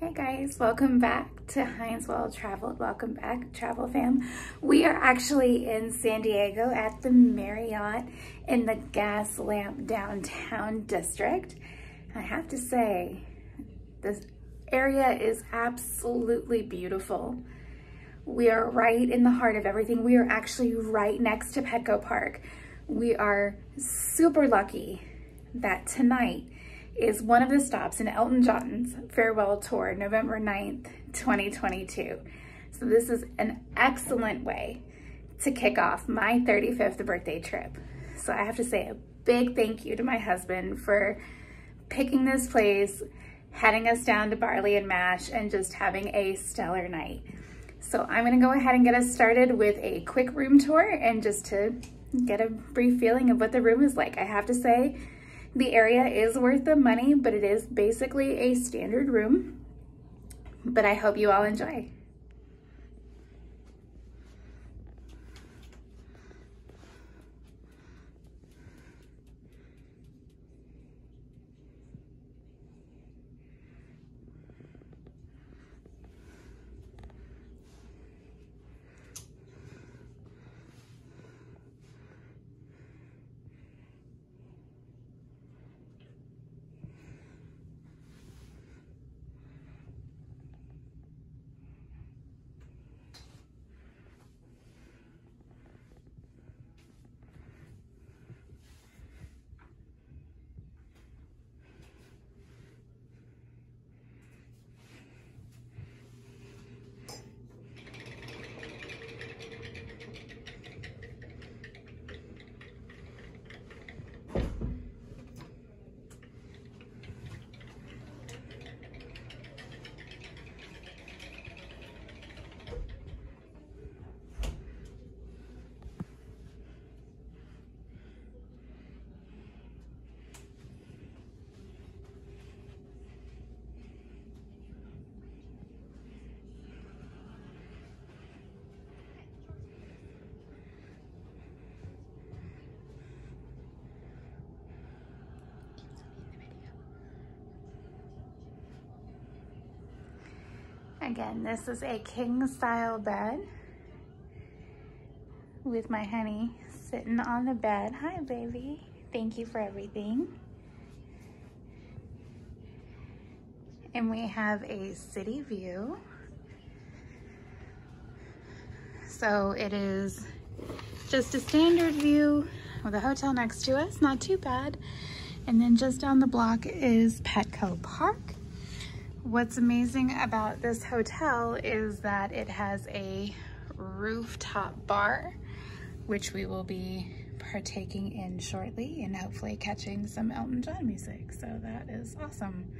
Hey guys, welcome back to Heins Well Traveled. Welcome back, travel fam. We are actually in San Diego at the Marriott in the Gaslamp downtown district. I have to say, this area is absolutely beautiful. We are right in the heart of everything. We are actually right next to Petco Park. We are super lucky that tonight is one of the stops in Elton John's farewell tour, November 9th, 2022. So this is an excellent way to kick off my 35th birthday trip. So I have to say a big thank you to my husband for picking this place, heading us down to Barley and Mash, and just having a stellar night. So I'm gonna go ahead and get us started with a quick room tour and just to get a brief feeling of what the room is like. I have to say, the area is worth the money, but it is basically a standard room. But I hope you all enjoy. Again, this is a king style bed with my honey sitting on the bed. Hi, baby. Thank you for everything. And we have a city view. So it is just a standard view with a hotel next to us, not too bad. And then just down the block is Petco Park. What's amazing about this hotel is that it has a rooftop bar, which we will be partaking in shortly and hopefully catching some Elton John music. So that is awesome.